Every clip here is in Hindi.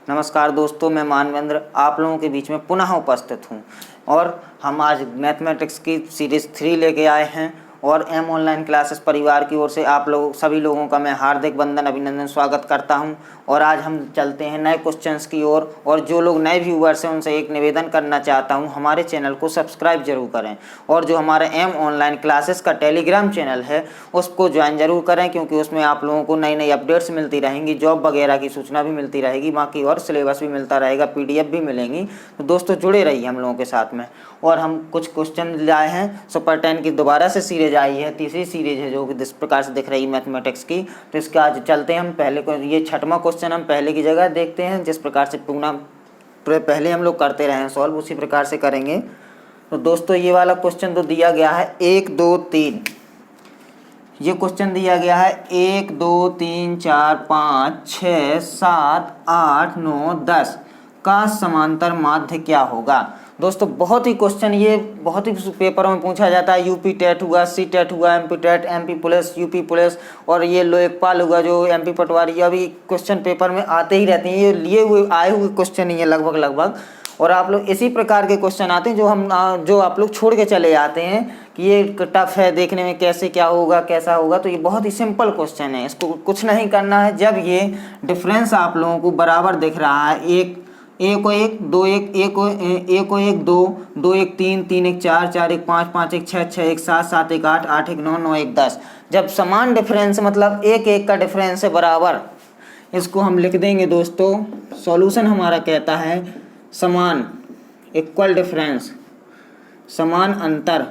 नमस्कार दोस्तों, मैं मानवेंद्र आप लोगों के बीच में पुनः उपस्थित हूं और हम आज मैथमेटिक्स की सीरीज़ 3 लेके आए हैं और एम ऑनलाइन क्लासेस परिवार की ओर से आप लोग सभी लोगों का मैं हार्दिक वंदन अभिनंदन स्वागत करता हूं। और आज हम चलते हैं नए क्वेश्चंस की ओर और जो लोग नए व्यूअर्स हैं उनसे एक निवेदन करना चाहता हूं, हमारे चैनल को सब्सक्राइब जरूर करें और जो हमारे एम ऑनलाइन क्लासेस का टेलीग्राम चैनल है उसको ज्वाइन जरूर करें, क्योंकि उसमें आप लोगों को नई नई अपडेट्स मिलती रहेंगी, जॉब वगैरह की सूचना भी मिलती रहेगी, बाकी और सिलेबस भी मिलता रहेगा, PDF भी मिलेंगी। तो दोस्तों जुड़े रहिए हम लोगों के साथ में। और हम कुछ क्वेश्चन लाए हैं, सुपर 10 की दोबारा से सीरीज आई है, तीसरी सीरीज है जो कि जिस प्रकार से दिख रही है मैथमेटिक्स की। तो इसका आज चलते हैं हम पहले को, ये 6वां क्वेश्चन हम पहले की जगह देखते हैं, जिस प्रकार से पहले हम लोग करते रहे हैं सॉल्व उसी प्रकार से करेंगे। तो दोस्तों ये वाला क्वेश्चन तो दिया गया है 1 2 3, ये क्वेश्चन दिया गया है 1 2 3 4 5 6 7 8 9 10 का समांतर माध्य क्या होगा। दोस्तों बहुत ही क्वेश्चन ये बहुत ही पेपरों में पूछा जाता है। यूपी टेट हुआ, सी टेट हुआ, MP TET, MP police, UP police और ये लोकपाल हुआ जो MP पटवारी, अभी क्वेश्चन पेपर में आते ही रहते हैं। ये लिए हुए आए हुए क्वेश्चन ही है लगभग और आप लोग इसी प्रकार के क्वेश्चन आते हैं जो आप लोग छोड़ के चले आते हैं कि ये टफ है, देखने में कैसे क्या होगा कैसा होगा। तो ये बहुत ही सिंपल क्वेश्चन है, इसको कुछ नहीं करना है। जब ये डिफरेंस आप लोगों को बराबर दिख रहा है, एक को 1 2 1 1 को 1 2 2 1 3 3 1 4 4 1 5 5 1 6 6 1 7 7 1 8 8 1 9 9 1 10, जब समान डिफरेंस मतलब 1 1 का डिफरेंस है बराबर, इसको हम लिख देंगे दोस्तों। सॉल्यूशन हमारा कहता है समान इक्वल डिफरेंस, समान अंतर,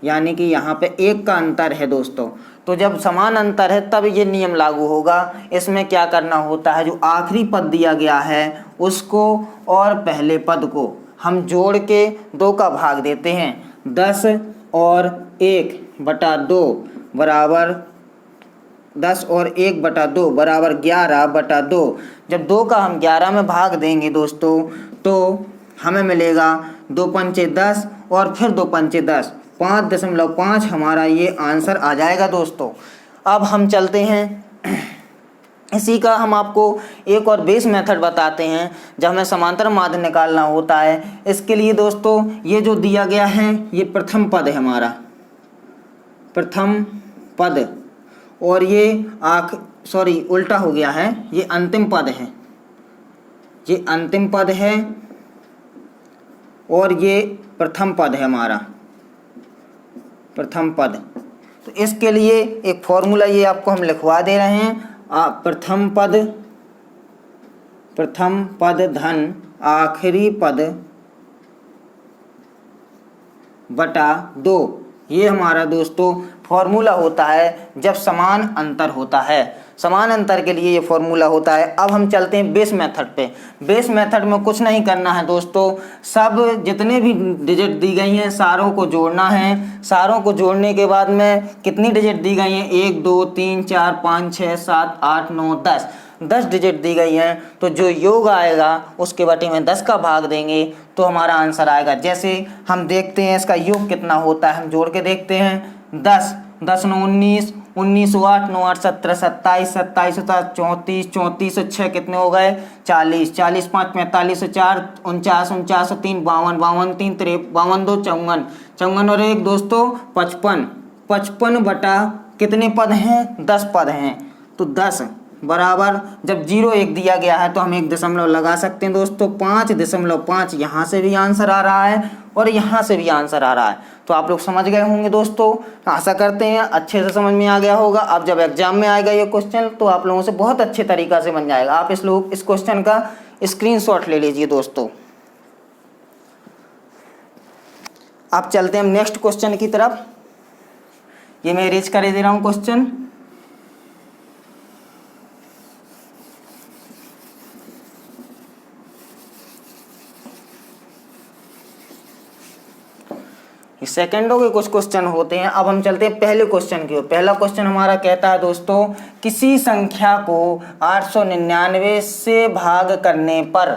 यानी कि यहाँ पे 1 का अंतर है दोस्तों। तो जब समान अंतर है तब ये नियम लागू होगा। इसमें क्या करना होता है, जो आखिरी पद दिया गया है उसको और पहले पद को हम जोड़ के 2 का भाग देते हैं। 10 और 1/2 बराबर 10 और 1/2 बराबर 11/2। जब 2 का हम 11 में भाग देंगे दोस्तों तो हमें मिलेगा 2 पंचे 10 और फिर 2 पंचे 10, 5.5 हमारा ये आंसर आ जाएगा दोस्तों। अब हम चलते हैं इसी का हम आपको एक और बेस मेथड बताते हैं जब हमें समांतर माध्य निकालना होता है। इसके लिए दोस्तों ये जो दिया गया है ये प्रथम पद है हमारा, प्रथम पद, और ये उल्टा हो गया है, ये अंतिम पद है, ये अंतिम पद है और ये प्रथम पद है हमारा, प्रथम पद। तो इसके लिए एक फॉर्मूला ये आपको हम लिखवा दे रहे हैं। प्रथम पद धन आखिरी पद बटा 2, ये हमारा दोस्तों फॉर्मूला होता है जब समान अंतर होता है। समान अंतर के लिए ये फॉर्मूला होता है। अब हम चलते हैं बेस मेथड पे। बेस मेथड में कुछ नहीं करना है दोस्तों, सब जितने भी डिजिट दी गई हैं सारों को जोड़ना है। सारों को जोड़ने के बाद में कितनी डिजिट दी गई हैं, 1 2 3 4 5 6 7 8 9 10 डिजिट दी गई हैं। तो जो योग आएगा उसके बटे में 10 का भाग देंगे तो हमारा आंसर आएगा। जैसे हम देखते हैं इसका योग कितना होता है, हम जोड़ के देखते हैं। 10 10 9 19 19 8 9 8 17 27 27 34 34 6 कितने हो गए 40 40 5 45 4 49 49 3 52 52 3 53 2 54 54 और 1 दोस्तों 55 55 बटा कितने पद हैं, 10 पद हैं। तो 10 बराबर जब 0 1 दिया गया है तो हम 1 दशमलव लगा सकते हैं दोस्तों। 5.5 यहाँ से भी आंसर आ रहा है और यहाँ से भी आंसर आ रहा है। तो आप लोग समझ गए होंगे दोस्तों, आशा करते हैं अच्छे से समझ में आ गया होगा। अब जब एग्जाम में आएगा ये क्वेश्चन तो आप लोगों से बहुत अच्छे तरीक़ा से बन जाएगा। आप इस क्वेश्चन का स्क्रीनशॉट ले लीजिए दोस्तों। अब चलते हैं हम नेक्स्ट क्वेश्चन की तरफ। ये मैं इरेज कर दे रहा हूँ क्वेश्चन। सेकेंडों के कुछ क्वेश्चन होते हैं। अब हम चलते हैं पहले क्वेश्चन की ओर। पहला क्वेश्चन हमारा कहता है दोस्तों, किसी संख्या को 899 से भाग करने पर,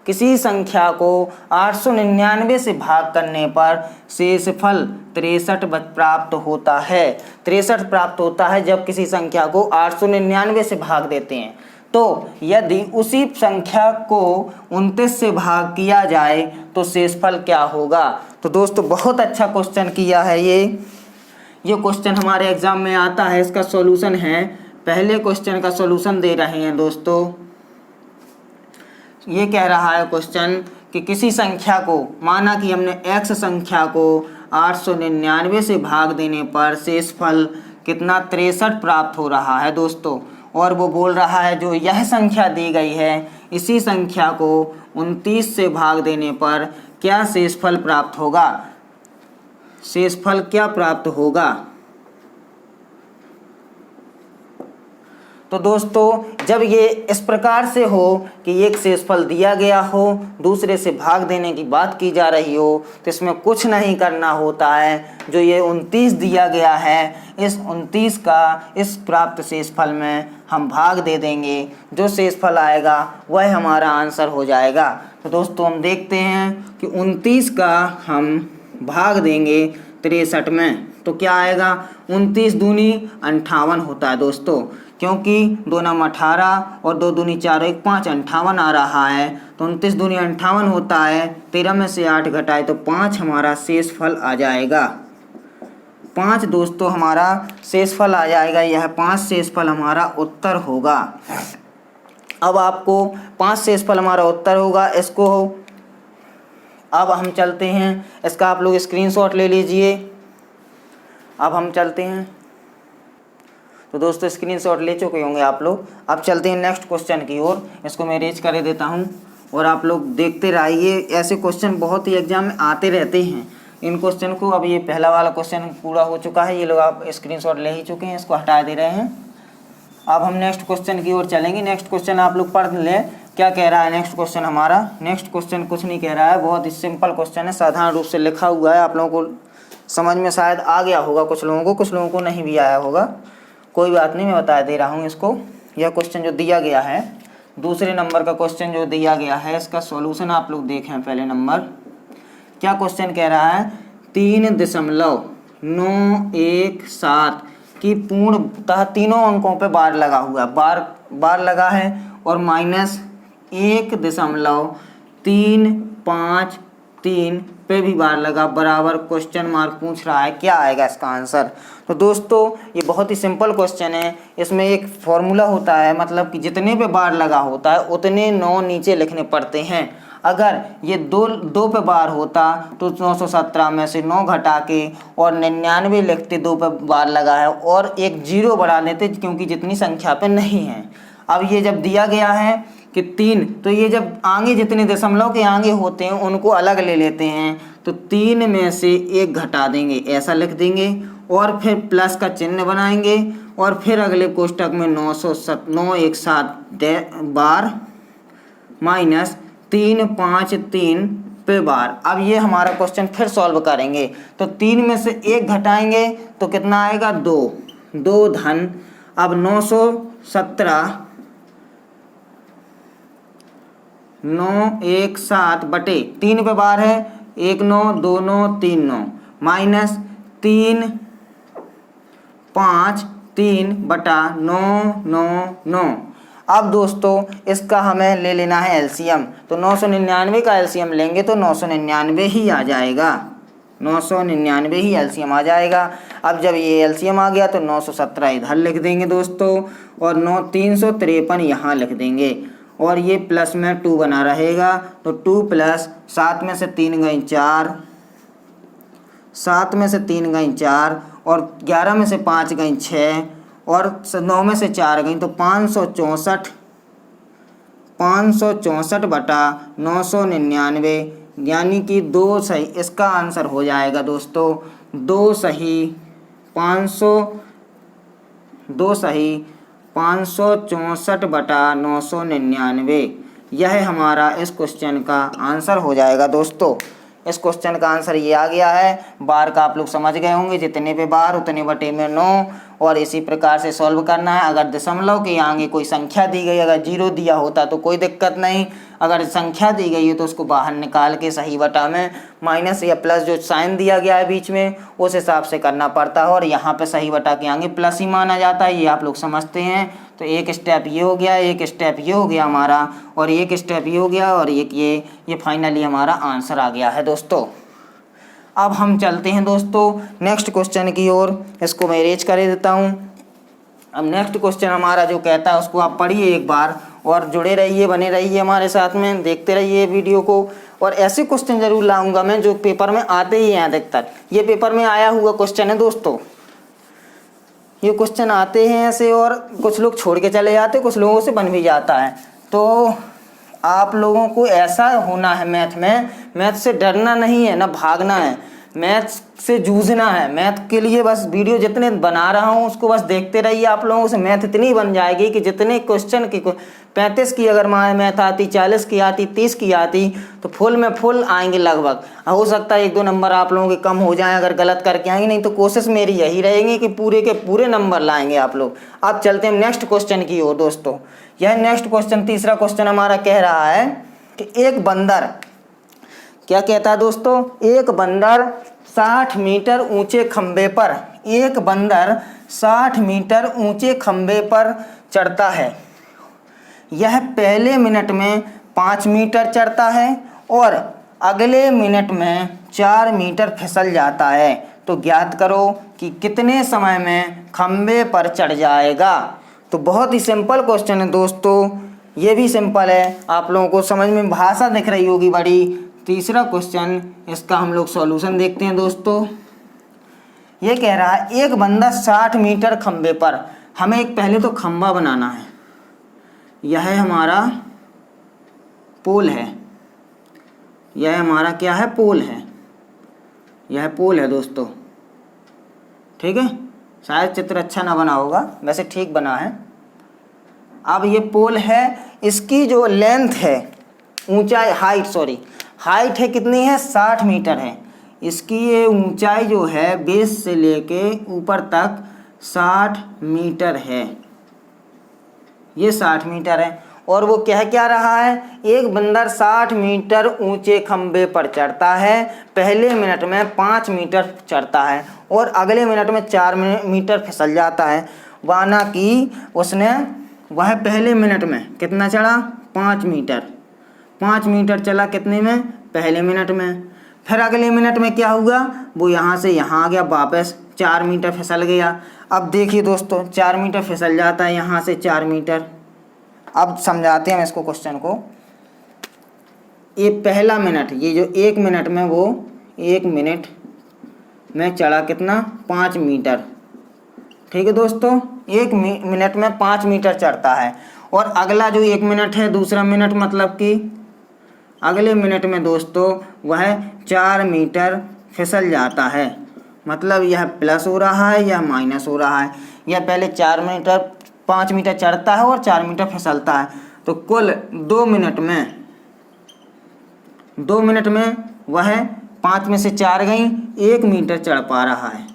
किसी संख्या को 899 से भाग करने पर शेषफल 63 प्राप्त होता है। 63 प्राप्त होता है जब किसी संख्या को 899 से भाग देते हैं। तो यदि उसी संख्या को 29 से भाग किया जाए तो शेषफल क्या होगा। तो दोस्तों बहुत अच्छा क्वेश्चन किया है ये क्वेश्चन हमारे एग्जाम में आता है। इसका सॉल्यूशन है, पहले क्वेश्चन का सॉल्यूशन दे रहे हैं दोस्तों। ये कह रहा है क्वेश्चन कि किसी संख्या को, माना कि हमने x संख्या को 899 से भाग देने पर शेषफल कितना 63 प्राप्त हो रहा है दोस्तों। और वो बोल रहा है जो यह संख्या दी गई है इसी संख्या को 29 से भाग देने पर क्या शेषफल प्राप्त होगा, शेषफल क्या प्राप्त होगा। तो दोस्तों जब ये इस प्रकार से हो कि एक शेषफल दिया गया हो, दूसरे से भाग देने की बात की जा रही हो, तो इसमें कुछ नहीं करना होता है। जो ये 29 दिया गया है, इस 29 का इस प्राप्त शेषफल में हम भाग दे देंगे, जो शेषफल आएगा वह हमारा आंसर हो जाएगा। तो दोस्तों हम देखते हैं कि 29 का हम भाग देंगे 63 में, तो क्या आएगा, 29 दूनी 58 होता है दोस्तों, क्योंकि 2 नाम 18 और 2 दूनी 4 1 5 58 आ रहा है। तो 29 दूनी 58 होता है, 13 में से 8 घटाए तो 5 हमारा शेषफल आ जाएगा। 5 दोस्तों हमारा शेषफल आ जाएगा, यह 5 शेषफल हमारा उत्तर होगा। अब आपको 5 शेषफल हमारा उत्तर होगा, इसको अब हम चलते हैं, इसका आप लोग स्क्रीनशॉट ले लीजिए। अब हम चलते हैं, तो दोस्तों स्क्रीनशॉट ले चुके होंगे आप लोग। अब चलते हैं नेक्स्ट क्वेश्चन की ओर, इसको मैं रेज कर देता हूं और आप लोग देखते रहिए। ऐसे क्वेश्चन बहुत ही एग्जाम में आते रहते हैं, इन क्वेश्चन को। अब ये पहला वाला क्वेश्चन पूरा हो चुका है, ये लोग आप स्क्रीनशॉट ले ही चुके हैं, इसको हटा दे रहे हैं। अब हम नेक्स्ट क्वेश्चन की ओर चलेंगे। नेक्स्ट क्वेश्चन आप लोग पढ़ लें, क्या कह रहा है नेक्स्ट क्वेश्चन हमारा। नेक्स्ट क्वेश्चन कुछ नहीं कह रहा है, बहुत ही सिंपल क्वेश्चन है, साधारण रूप से लिखा हुआ है। आप लोगों को समझ में शायद आ गया होगा, कुछ लोगों को नहीं भी आया होगा, कोई बात नहीं, मैं बता दे रहा हूँ इसको। यह क्वेश्चन जो दिया गया है, दूसरे नंबर का क्वेश्चन जो दिया गया है, इसका सॉल्यूशन आप लोग देखें। पहले नंबर क्या क्वेश्चन कह रहा है, 3.917 की पूर्णतः तीनों अंकों पे बार लगा हुआ है, बार लगा है, और -1.353 पे भी बार लगा, बराबर क्वेश्चन मार्क पूछ रहा है, क्या आएगा इसका आंसर। तो दोस्तों ये बहुत ही सिंपल क्वेश्चन है, इसमें एक फॉर्मूला होता है, मतलब कि जितने पे बार लगा होता है उतने 9 नीचे लिखने पड़ते हैं। अगर ये दो पे बार होता तो 917 में से 9 घटा के और 99 लिखते, 2 पे बार लगा है, और एक 0 बढ़ा लेते क्योंकि जितनी संख्या पे नहीं है। अब ये जब दिया गया है कि 3, तो ये जब आगे जितने दशमलव के आगे होते हैं उनको अलग ले लेते हैं, तो 3 में से 1 घटा देंगे, ऐसा लिख देंगे, और फिर प्लस का चिन्ह बनाएंगे, और फिर अगले कोष्टक में 917 बार माइनस 353 पे बार। अब ये हमारा क्वेश्चन फिर सॉल्व करेंगे, तो 3 में से 1 घटाएंगे तो कितना आएगा, 2 धन, अब 917 बटे 3 पे बार है, 1 9 2 9 3 9 माइनस 353 बटा 9 9 9। अब दोस्तों इसका हमें ले लेना है एलसीएम, तो 999 का एलसीएम लेंगे तो 999 ही आ जाएगा, 999 ही एलसीएम आ जाएगा। अब जब ये एलसीएम आ गया तो 917 इधर लिख देंगे दोस्तों, और 353 यहाँ लिख देंगे, और ये प्लस में 2 बना रहेगा, तो 2 प्लस 7 में से 3 गई 4, 7 में से 3 गई 4, और 11 में से 5 गई 6, और 9 में से 4 गई, तो 564 बटा 999, यानी कि 2 सही इसका आंसर हो जाएगा दोस्तों। 2 सही 564 बटा 999, यह हमारा इस क्वेश्चन का आंसर हो जाएगा दोस्तों। इस क्वेश्चन का आंसर ये आ गया है। बार का आप लोग समझ गए होंगे, जितने पे बार उतने बटे में 9, और इसी प्रकार से सॉल्व करना है। अगर दशमलव के आगे कोई संख्या दी गई, अगर 0 दिया होता तो कोई दिक्कत नहीं, अगर संख्या दी गई है तो उसको बाहर निकाल के सही बटा में माइनस या प्लस जो साइन दिया गया है बीच में उस हिसाब से करना पड़ता है, और यहाँ पे सही बटा के आगे प्लस ही माना जाता है, ये आप लोग समझते हैं। तो एक स्टेप ये हो गया, एक स्टेप ये हो गया हमारा, और एक स्टेप ये हो गया, और एक ये फाइनली हमारा आंसर आ गया है दोस्तों। अब हम चलते हैं दोस्तों नेक्स्ट क्वेश्चन की ओर, इसको मैं इरेज कर देता हूँ। अब नेक्स्ट क्वेश्चन हमारा जो कहता है उसको आप पढ़िए एक बार, और जुड़े रहिए, बने रहिए हमारे साथ में, देखते रहिए वीडियो को। और ऐसे क्वेश्चन जरूर लाऊंगा मैं जो पेपर में आते ही हैं अधिकतर। ये पेपर में आया हुआ क्वेश्चन है दोस्तों, ये क्वेश्चन आते हैं ऐसे, और कुछ लोग छोड़ के चले जाते, कुछ लोगों से बन भी जाता है। तो आप लोगों को ऐसा होना है मैथ में, मैथ से डरना नहीं है ना भागना है, मैथ से जूझना है। मैथ के लिए बस वीडियो जितने बना रहा हूँ उसको बस देखते रहिए, आप लोगों से मैथ इतनी बन जाएगी कि जितने क्वेश्चन की 35 की अगर मैथ आती, 40 की आती, 30 की आती, तो फुल में फुल आएंगे लगभग। हो सकता है 1-2 नंबर आप लोगों के कम हो जाएं अगर गलत करके आएंगे, नहीं तो कोशिश मेरी यही रहेगी कि पूरे के पूरे नंबर लाएंगे आप लोग। अब चलते हैं नेक्स्ट क्वेश्चन की ओर दोस्तों। यह नेक्स्ट क्वेश्चन, तीसरा क्वेश्चन हमारा कह रहा है कि एक बंदर, क्या कहता है दोस्तों, एक बंदर 60 मीटर ऊंचे खंबे पर, एक बंदर 60 मीटर ऊंचे खंबे पर चढ़ता है। यह पहले मिनट में 5 मीटर चढ़ता है और अगले मिनट में 4 मीटर फिसल जाता है। तो ज्ञात करो कि कितने समय में खंबे पर चढ़ जाएगा। तो बहुत ही सिंपल क्वेश्चन है दोस्तों, ये भी सिंपल है, आप लोगों को समझ में भाषा दिख रही होगी बड़ी। तीसरा क्वेश्चन, इसका हम लोग सॉल्यूशन देखते हैं दोस्तों। ये कह रहा है एक बंदा 60 मीटर खंबे पर, हमें एक पहले तो खंबा बनाना है, यह हमारा पोल है, यह हमारा क्या है, पोल है, यह पोल है दोस्तों, ठीक है। शायद चित्र अच्छा ना बना होगा, वैसे ठीक बना है। अब ये पोल है, इसकी जो लेंथ है, ऊंचाई, हाइट है कितनी है, 60 मीटर है। इसकी ये ऊंचाई जो है बेस से लेके ऊपर तक 60 मीटर है, ये 60 मीटर है। और वो क्या रहा है, एक बंदर 60 मीटर ऊंचे खंबे पर चढ़ता है, पहले मिनट में 5 मीटर चढ़ता है और अगले मिनट में 4 मीटर फिसल जाता है। माना कि उसने वह पहले मिनट में कितना चढ़ा, 5 मीटर, 5 मीटर चला कितने में, पहले मिनट में। फिर अगले मिनट में क्या हुआ, वो यहाँ से यहाँ आ गया, वापस 4 मीटर फिसल गया। अब देखिए दोस्तों, 4 मीटर फिसल जाता है यहाँ से 4 मीटर। अब समझाते हैं हम इसको क्वेश्चन को। ये पहला मिनट, ये जो 1 मिनट में, वो 1 मिनट में चढ़ा कितना, 5 मीटर, ठीक है दोस्तों। 1 मिनट में 5 मीटर चढ़ता है और अगला जो 1 मिनट है, दूसरा मिनट मतलब कि अगले मिनट में दोस्तों वह 4 मीटर फिसल जाता है। मतलब यह प्लस हो रहा है, यह माइनस हो रहा है। यह पहले 5 मीटर चढ़ता है और 4 मीटर फिसलता है। तो कुल 2 मिनट में वह 5 में से 4 गई, 1 मीटर चढ़ पा रहा है।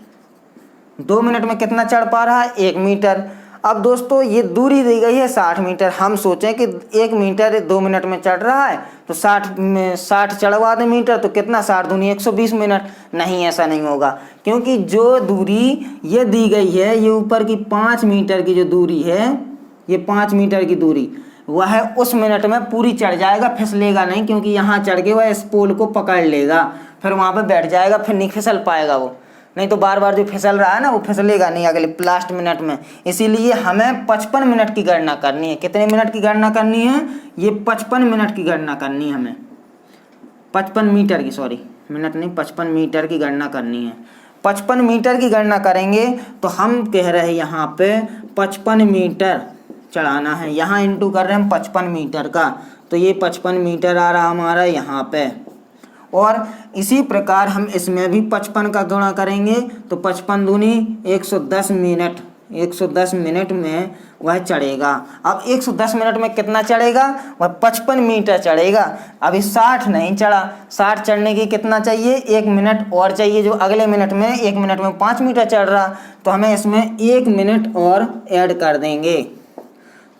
2 मिनट में कितना चढ़ पा रहा है, 1 मीटर। अब दोस्तों ये दूरी दी गई है 60 मीटर। हम सोचें कि 1 मीटर 2 मिनट में चढ़ रहा है तो 60 चढ़वा दें मीटर, तो कितना, 60 दूनी 120 मिनट। नहीं, ऐसा नहीं होगा, क्योंकि जो दूरी ये दी गई है, ये ऊपर की 5 मीटर की जो दूरी है, ये 5 मीटर की दूरी, वह उस मिनट में पूरी चढ़ जाएगा, फिसलेगा नहीं, क्योंकि यहाँ चढ़ के वह इस पोल को पकड़ लेगा, फिर वहाँ पे बैठ जाएगा, फिर नहीं फिसल पाएगा वो। नहीं तो बार बार जो फिसल रहा है ना, वो फिसलेगा नहीं अगले लास्ट मिनट में। इसीलिए हमें 55 मिनट की गणना करनी है। कितने मिनट की गणना करनी है, ये 55 मिनट की गणना करनी है हमें, 55 मीटर की, सॉरी मिनट नहीं, 55 मीटर की गणना करनी है। 55 मीटर की गणना करेंगे तो हम कह रहे हैं यहाँ पे 55 मीटर चढ़ाना है। यहाँ इंटू कर रहे हैं हम 55 मीटर का, तो ये 55 मीटर आ रहा हमारा यहाँ पे। और इसी प्रकार हम इसमें भी 55 का गुणा करेंगे, तो 55 दूनी 110 मिनट, 110 मिनट में वह चढ़ेगा। अब 110 मिनट में कितना चढ़ेगा? वह 55 मीटर चढ़ेगा। अभी 60 नहीं चढ़ा, 60 चढ़ने की कितना चाहिए? 1 मिनट और चाहिए, जो अगले मिनट में 1 मिनट में 5 मीटर चढ़ रहा, तो हमें इसमें 1 मिनट और ऐड कर देंगे,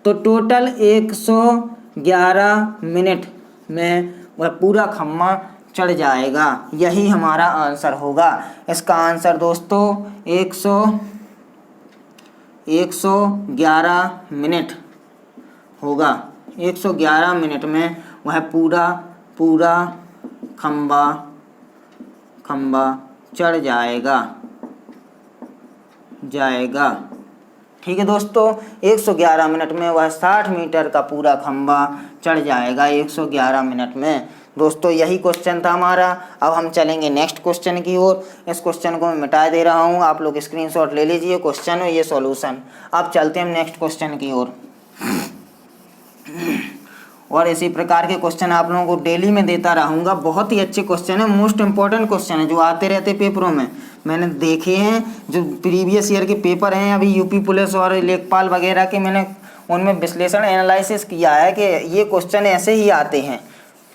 तो टोटल 111 मिनट में वह पूरा खम्मा चढ़ जाएगा। यही हमारा आंसर होगा। इसका आंसर दोस्तों 111 मिनट होगा। 111 मिनट में वह पूरा खम्बा चढ़ जाएगा। ठीक है दोस्तों, 111 मिनट में वह 60 मीटर का पूरा खम्बा चढ़ जाएगा 111 मिनट में। दोस्तों यही क्वेश्चन था हमारा। अब हम चलेंगे नेक्स्ट क्वेश्चन की ओर। इस क्वेश्चन को मैं मिटा दे रहा हूँ, आप लोग स्क्रीनशॉट ले लीजिए, क्वेश्चन और ये सॉल्यूशन। अब चलते हैं नेक्स्ट क्वेश्चन की ओर। और इसी प्रकार के क्वेश्चन आप लोगों को डेली में देता रहूँगा। बहुत ही अच्छे क्वेश्चन है, मोस्ट इंपॉर्टेंट क्वेश्चन है जो आते रहते पेपरों में। मैंने देखे हैं जो प्रीवियस ईयर के पेपर हैं अभी यूपी पुलिस और लेखपाल वगैरह के, मैंने उनमें विश्लेषण एनालिसिस किया है कि ये क्वेश्चन ऐसे ही आते हैं।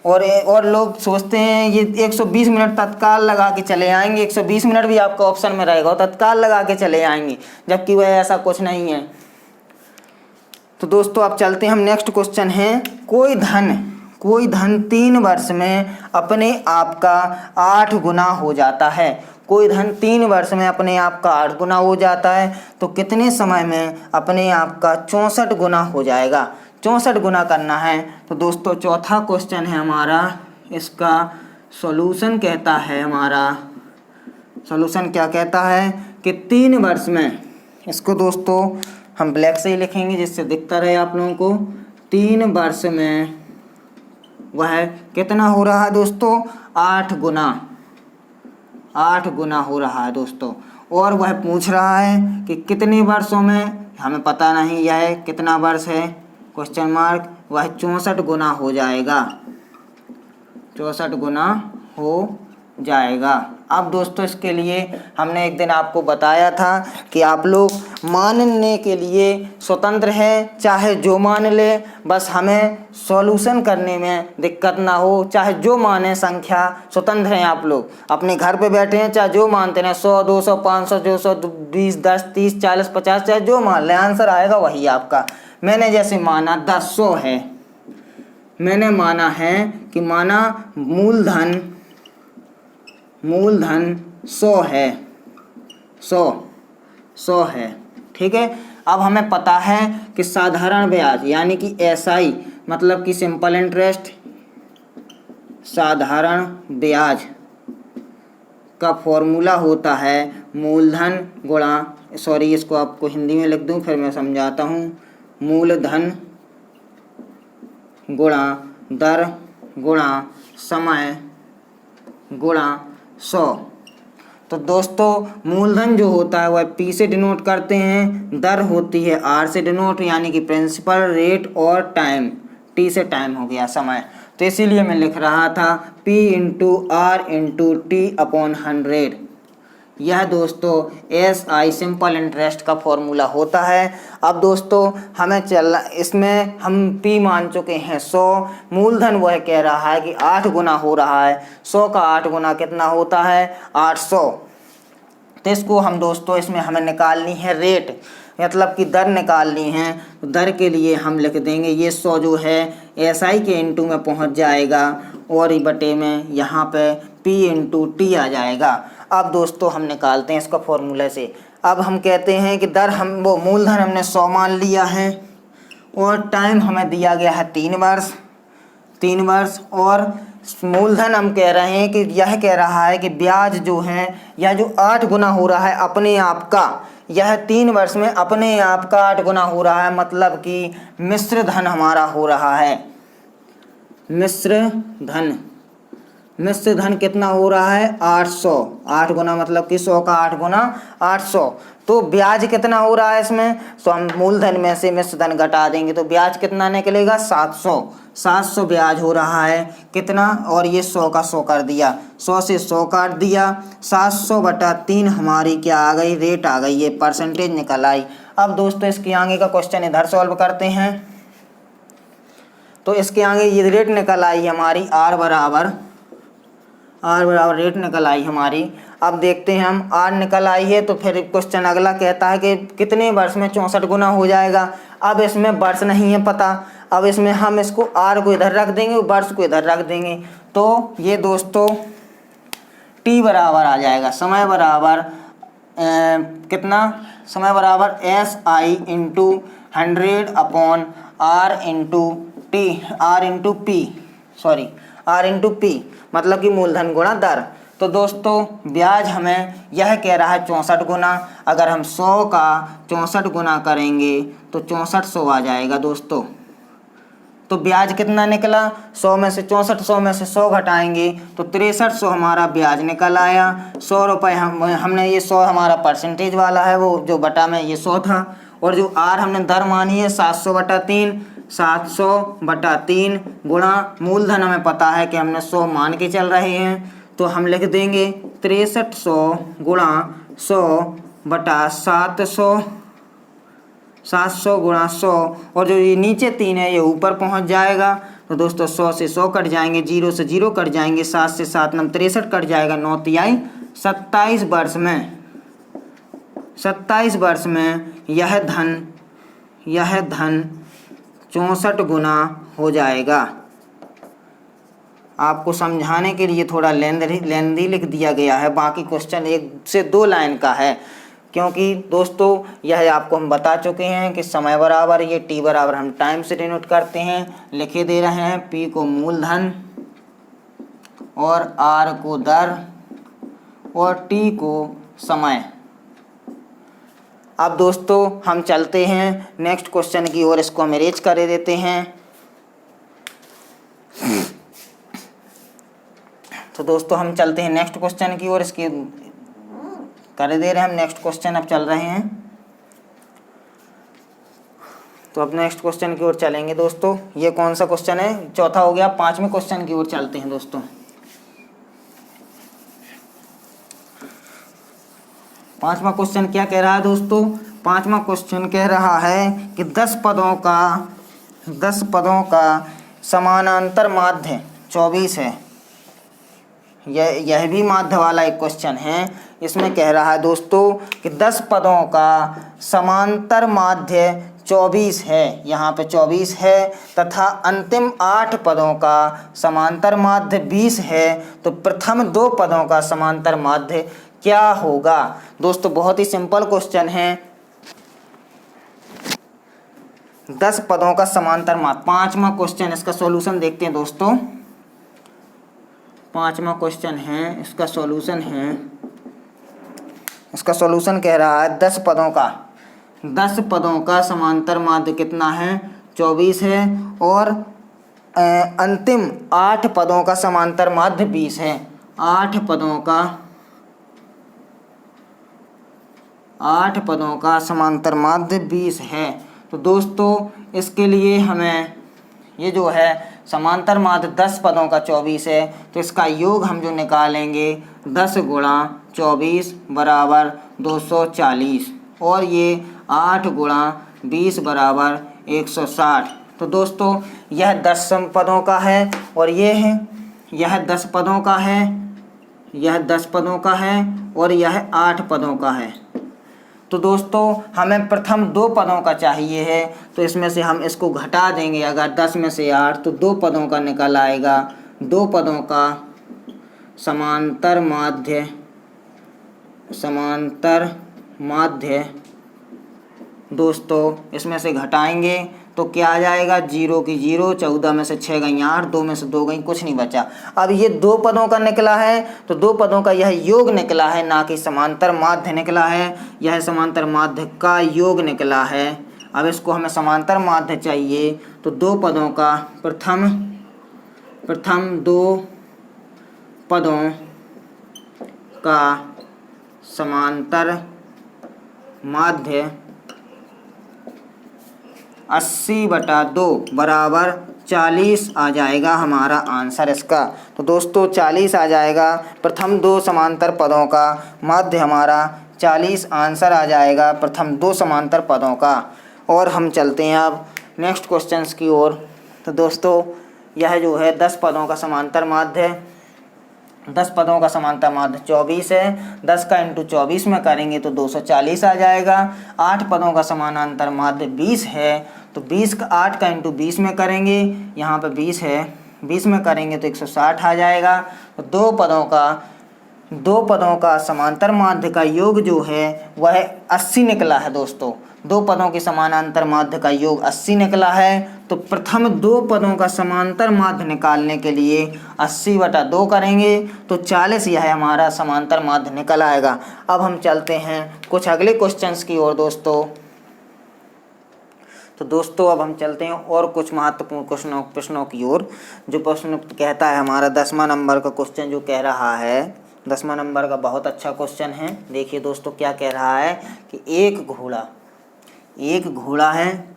और लोग सोचते हैं ये 120 मिनट तत्काल लगा के चले आएंगे, 120 मिनट भी आपका ऑप्शन में रहेगा और तत्काल लगा के चले आएंगे, जबकि वह ऐसा कुछ नहीं है। तो दोस्तों अब चलते हैं हम नेक्स्ट क्वेश्चन है। कोई धन 3 वर्ष में अपने आप का 8 गुना हो जाता है। कोई धन 3 वर्ष में अपने आप का 8 गुना हो जाता है, तो कितने समय में अपने आप का 64 गुना हो जाएगा? 64 गुना करना है। तो दोस्तों चौथा क्वेश्चन है हमारा, इसका सॉल्यूशन कहता है, हमारा सॉल्यूशन क्या कहता है कि 3 वर्ष में, इसको दोस्तों हम ब्लैक से ही लिखेंगे जिससे दिखता रहे आप लोगों को। 3 वर्ष में वह कितना हो रहा है दोस्तों? 8 गुना हो रहा है दोस्तों। और वह पूछ रहा है कि कितने वर्षों में, हमें पता नहीं यह कितना वर्ष है, क्वेश्चन मार्क। वह 64 गुना हो जाएगा, 64 गुना हो जाएगा। अब दोस्तों इसके लिए हमने एक दिन आपको बताया था कि आप लोग मानने के लिए स्वतंत्र हैं, चाहे जो मान ले, बस हमें सॉल्यूशन करने में दिक्कत ना हो। चाहे जो माने संख्या, स्वतंत्र हैं आप लोग, अपने घर पे बैठे हैं, चाहे जो मानते हैं, 100 200 500 220 10 30 40 50, चाहे जो मान ले, आंसर आएगा वही आपका। मैंने जैसे माना 10 100 है, मैंने माना है कि माना मूलधन 100 है, 100 है, ठीक है। अब हमें पता है कि साधारण ब्याज यानी कि SI मतलब कि सिंपल इंटरेस्ट, साधारण ब्याज का फॉर्मूला होता है मूलधन गुणा, सॉरी इसको आपको हिंदी में लिख दूं फिर मैं समझाता हूँ, मूलधन गुणा दर गुणा समय गुणा 100। तो दोस्तों मूलधन जो होता है वह P से डिनोट करते हैं, दर होती है R से डिनोट यानी कि प्रिंसिपल रेट, और टाइम T से टाइम हो गया समय। तो इसीलिए मैं लिख रहा था P into R into T/100। यह दोस्तों SI सिंपल इंटरेस्ट का फॉर्मूला होता है। अब दोस्तों हमें चलना, इसमें हम P मान चुके हैं 100, मूलधन वह कह रहा है कि 8 गुना हो रहा है, 100 का 8 गुना कितना होता है? 800। तो इसको हम दोस्तों इसमें हमें निकालनी है रेट, मतलब कि दर निकालनी है। तो दर के लिए हम लिख देंगे ये 100 जो है SI के इंटू में पहुंच जाएगा और ई बटे में यहाँ पे P इंटू T आ जाएगा। अब दोस्तों हम निकालते हैं इसका फॉर्मूले से। अब हम कहते हैं कि दर हम वो मूलधन हमने 100 मान लिया है और टाइम हमें दिया गया है 3 वर्ष, और मूलधन हम कह रहे हैं कि यह कह रहा है कि ब्याज जो है यह जो 8 गुना हो रहा है अपने आप का, यह 3 वर्ष में अपने आप का 8 गुना हो रहा है, मतलब कि मिश्र धन हमारा हो रहा है। मिश्र धन कितना हो रहा है? 800। 8 गुना मतलब कि 100 का 8 गुना 800। तो ब्याज कितना हो रहा है इसमें? तो हम मूलधन में से मिश्र धन घटा देंगे तो ब्याज कितना निकलेगा? 700 ब्याज हो रहा है। कितना? और ये 100 का 100 कर दिया, 100 से 100 काट दिया, 700/3 हमारी क्या आ गई? रेट आ गई, ये परसेंटेज निकल आई। अब दोस्तों इसके आगे का क्वेश्चन इधर सॉल्व करते हैं। तो इसके आगे ये रेट निकल आई हमारी आर बराबर रेट निकल आई हमारी। अब देखते हैं हम, आर निकल आई है तो फिर क्वेश्चन अगला कहता है कि कितने वर्ष में 64 गुना हो जाएगा। अब इसमें वर्ष नहीं है पता, अब इसमें हम इसको आर को इधर रख देंगे, वर्ष को इधर रख देंगे। तो ये दोस्तों टी बराबर आ जाएगा समय बराबर कितना, समय बराबर SI into 100 upon R into P, मतलब कि मूलधन गुणा दर। तो दोस्तों ब्याज हमें यह कह रहा है 64 गुना, अगर हम 100 का 64 गुना करेंगे तो 6400 आ जाएगा दोस्तों। तो ब्याज कितना निकला, 100 में से 64, 100 में से 100 घटाएंगे तो 6300 हमारा ब्याज निकल आया। 100 रुपये हमने ये 100 हमारा परसेंटेज वाला है, वो जो बटा में ये 100 था, और जो आर हमने दर मानी है 700/3, 700/3 गुणा मूलधन हमें पता है कि हमने 100 मान के चल रहे हैं, तो हम लिख देंगे 6300 गुणा 100/700, 700 गुणा 100, और जो ये नीचे 3 है ये ऊपर पहुंच जाएगा। तो दोस्तों 100 से 100 कट जाएंगे, 0 से 0 कट जाएंगे, 7 से 7 9 63 कट जाएगा, 9 तिहाई 27 वर्ष में 27 वर्ष में यह धन 64 गुना हो जाएगा। आपको समझाने के लिए थोड़ा लेंदी लिख दिया गया है, बाकी क्वेश्चन 1 से 2 लाइन का है, क्योंकि दोस्तों यह आपको हम बता चुके हैं कि समय बराबर ये टी बराबर हम टाइम से डिनोट करते हैं, लिखे दे रहे हैं पी को मूलधन और आर को दर और टी को समय। अब दोस्तों हम चलते हैं नेक्स्ट क्वेश्चन की ओर, इसको हम अरेंज कर देते हैं। तो दोस्तों हम चलते हैं नेक्स्ट क्वेश्चन की ओर, इसकी कर दे रहे हैं हम नेक्स्ट क्वेश्चन अब चल रहे हैं। तो अब नेक्स्ट क्वेश्चन की ओर चलेंगे दोस्तों। ये कौन सा क्वेश्चन है, चौथा हो गया। 5वें क्वेश्चन की ओर चलते हैं दोस्तों। 5वां क्वेश्चन क्या कह रहा है दोस्तों, 5वां क्वेश्चन कह रहा है कि 10 पदों का समानांतर माध्य 24 है। यह भी माध्य वाला एक क्वेश्चन है। इसमें कह रहा है दोस्तों कि 10 पदों का समांतर माध्य 24 है, यहाँ पे 24 है, तथा अंतिम 8 पदों का समांतर माध्य 20 है। तो प्रथम 2 पदों का समांतर माध्य क्या होगा। दोस्तों बहुत ही सिंपल क्वेश्चन है। 10 पदों का समांतर माध्य, 5वां क्वेश्चन, इसका सॉल्यूशन देखते हैं दोस्तों। 5वां क्वेश्चन है, इसका सॉल्यूशन कह रहा है 10 पदों का समांतर माध्य कितना है, 24 है, और अंतिम 8 पदों का समांतर माध्य 20 है। 8 पदों का समांतर माध्य 20 है। तो दोस्तों इसके लिए हमें ये जो है समांतर माध्य 10 पदों का 24 है, तो इसका योग हम जो निकालेंगे 10 गुणा 24 बराबर 240, और ये 8 गुणा 20 बराबर 160। तो दोस्तों यह 10 पदों का है, और यह 10 पदों का है, और यह 8 पदों का है। तो दोस्तों हमें प्रथम 2 पदों का चाहिए है, तो इसमें से हम इसको घटा देंगे। अगर 10 में से 8 तो 2 पदों का निकल आएगा। 2 पदों का समांतर माध्य दोस्तों इसमें से घटाएंगे तो क्या आ जाएगा, 0 की 0, 14 में से 6 गई 8, 2 में से 2 गई, कुछ नहीं बचा। अब ये 2 पदों का निकला है, तो 2 पदों का यह योग निकला है, ना कि समांतर माध्य निकला है। यह समांतर माध्य का योग निकला है। अब इसको हमें समांतर माध्य चाहिए, तो 2 पदों का प्रथम 2 पदों का समांतर माध्य 80/2 बराबर 40 आ जाएगा हमारा आंसर इसका। तो दोस्तों 40 आ जाएगा। प्रथम 2 समांतर पदों का माध्य हमारा 40 आंसर आ जाएगा प्रथम 2 समांतर पदों का। और हम चलते हैं अब नेक्स्ट क्वेश्चंस की ओर। तो दोस्तों यह जो है 10 पदों का समांतर माध्य है। 10 पदों का समांतर माध्य 24 है। 10 का इंटू 24 में करेंगे तो 240 आ जाएगा। 8 पदों का समानांतर माध्य 20 है, तो 20 का 8 का इंटू 20 में करेंगे, यहाँ पे 20 है, 20 में करेंगे तो 160 आ जाएगा। तो दो पदों का समांतर माध्य का योग जो है वह 80 निकला है दोस्तों। 2 पदों के समानांतर माध्य का योग 80 निकला है। तो प्रथम 2 पदों का समांतर माध्य निकालने के लिए 80/2 करेंगे तो 40 यह हमारा समांतर माध्य निकल आएगा। अब हम चलते हैं कुछ अगले क्वेश्चंस की ओर दोस्तों। तो दोस्तों अब हम चलते हैं और कुछ महत्वपूर्ण प्रश्नों की ओर। जो प्रश्न कहता है हमारा 10वां नंबर का क्वेश्चन जो कह रहा है, 10वां नंबर का बहुत अच्छा क्वेश्चन है। देखिए दोस्तों क्या कह रहा है कि एक घोड़ा है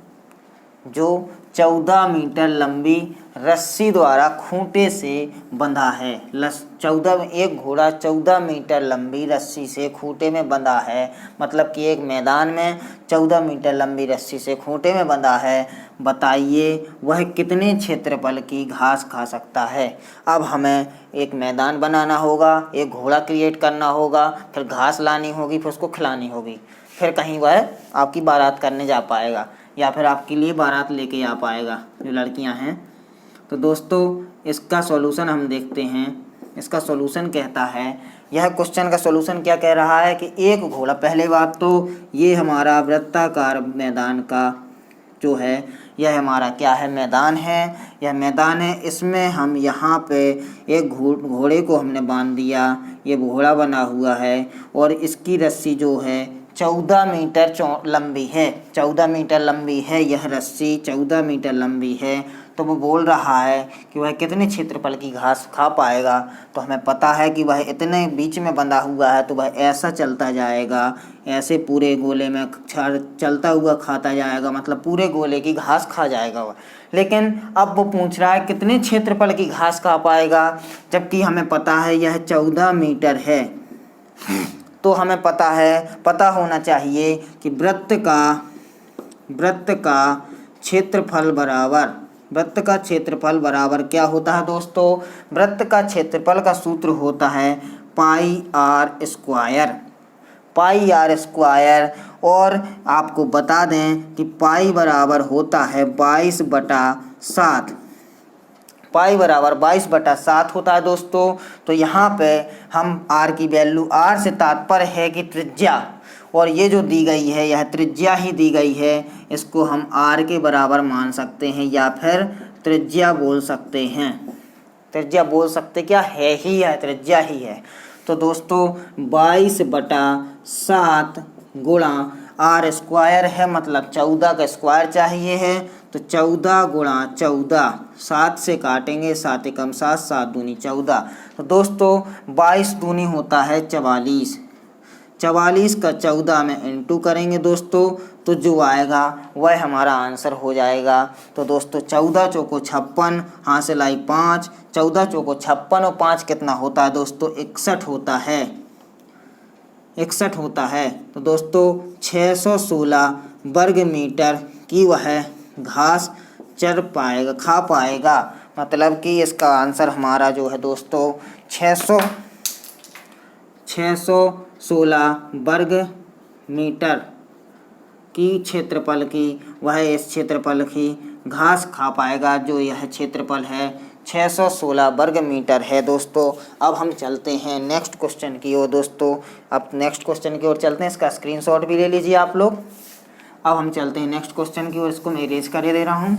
जो 14 मीटर लंबी रस्सी द्वारा खूंटे से बंधा है। एक घोड़ा 14 मीटर लंबी रस्सी से खूंटे में बंधा है। मतलब कि एक मैदान में 14 मीटर लंबी रस्सी से खूंटे में बंधा है। बताइए वह कितने क्षेत्रफल की घास खा सकता है। अब हमें एक मैदान बनाना होगा, एक घोड़ा क्रिएट करना होगा, फिर घास लानी होगी, फिर उसको खिलानी होगी, फिर कहीं वह आपकी बारात करने जा पाएगा या फिर आपके लिए बारात लेके आ पाएगा जो लड़कियां हैं। तो दोस्तों इसका सॉल्यूशन हम देखते हैं। इसका सॉल्यूशन कहता है, यह क्वेश्चन का सॉल्यूशन क्या कह रहा है कि एक घोड़ा, पहले बात तो ये हमारा वृत्ताकार मैदान का जो है यह हमारा क्या है, मैदान है। यह मैदान है, इसमें हम यहाँ पे एक घोड़े को हमने बांध दिया। ये घोड़ा बना हुआ है और इसकी रस्सी जो है 14 मीटर लंबी है। 14 मीटर लंबी है यह रस्सी, 14 मीटर लंबी है। तो वो बोल रहा है कि वह कितने क्षेत्रफल की घास खा पाएगा। तो हमें पता है कि वह इतने बीच में बंधा हुआ है, तो वह ऐसा चलता जाएगा, ऐसे पूरे गोले में चलता हुआ खाता जाएगा, मतलब पूरे गोले की घास खा जाएगा वह। लेकिन अब वो पूछ रहा है कितने क्षेत्रफल की घास खा पाएगा, जबकि हमें पता है यह 14 मीटर है। तो हमें पता होना चाहिए कि वृत्त का क्षेत्रफल बराबर क्या होता है दोस्तों। वृत्त का क्षेत्रफल का सूत्र होता है पाई आर स्क्वायर। और आपको बता दें कि पाई बराबर होता है 22/7। पाई बराबर 22/7 होता है दोस्तों। तो यहाँ पे हम आर की वैल्यू, आर से तात्पर्य है कि त्रिज्या, और ये जो दी गई है यह त्रिज्या ही दी गई है। इसको हम आर के बराबर मान सकते हैं या फिर त्रिज्या बोल सकते हैं। त्रिज्या बोल सकते क्या है ही है, त्रिज्या ही है। तो दोस्तों 22/7 गुणा आर स्क्वायर है, मतलब 14 का स्क्वायर चाहिए है। तो 14 गुणा 14, 7 से काटेंगे, 7 एकम 7, 7 दूनी 14। तो दोस्तों 22 दूनी होता है 44। 44 का 14 में इंटू करेंगे दोस्तों, तो जो आएगा वह हमारा आंसर हो जाएगा। तो दोस्तों 14 चौको 56, हाथ से लाई 5, 14 चौको 56 और 5 कितना होता है दोस्तों, 61 होता है। 61 होता है। तो दोस्तों 616 वर्ग मीटर की वह घास खा पाएगा। मतलब कि इसका आंसर हमारा जो है दोस्तों 616 वर्ग मीटर की क्षेत्रफल की वह इस क्षेत्रफल की घास खा पाएगा। जो यह क्षेत्रफल है 616 वर्ग मीटर है दोस्तों। अब हम चलते हैं नेक्स्ट क्वेश्चन की ओर दोस्तों। अब नेक्स्ट क्वेश्चन की ओर चलते हैं, इसका स्क्रीनशॉट भी ले लीजिए आप लोग। अब हम चलते हैं नेक्स्ट क्वेश्चन की ओर, इसको मैं इरेज कर दे रहा हूँ।